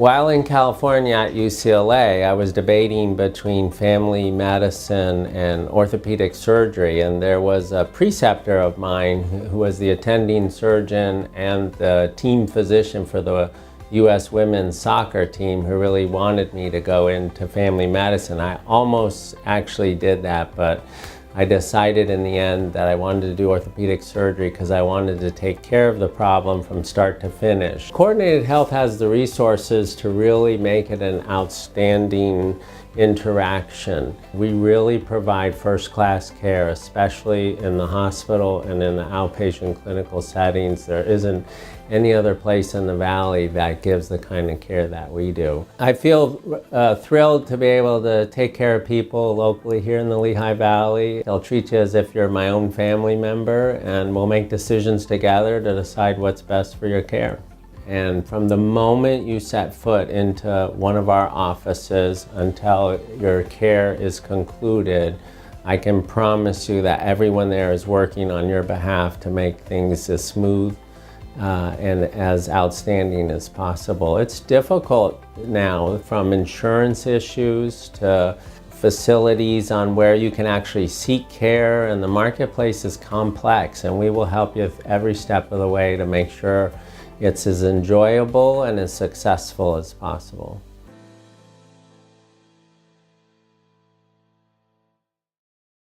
While in California at UCLA, I was debating between family medicine and orthopedic surgery, and there was a preceptor of mine who was the attending surgeon and the team physician for the U.S. women's soccer team who really wanted me to go into family medicine. I almost actually did that, but I decided in the end that I wanted to do orthopedic surgery because I wanted to take care of the problem from start to finish. Coordinated Health has the resources to really make it an outstanding interaction. We really provide first-class care, especially in the hospital and in the outpatient clinical settings. There isn't any other place in the Valley that gives the kind of care that we do. I feel thrilled to be able to take care of people locally here in the Lehigh Valley. They'll treat you as if you're my own family member, and we'll make decisions together to decide what's best for your care. And from the moment you set foot into one of our offices until your care is concluded, I can promise you that everyone there is working on your behalf to make things as smooth and as outstanding as possible. It's difficult now, from insurance issues to facilities on where you can actually seek care, and the marketplace is complex, and we will help you every step of the way to make sure it's as enjoyable and as successful as possible.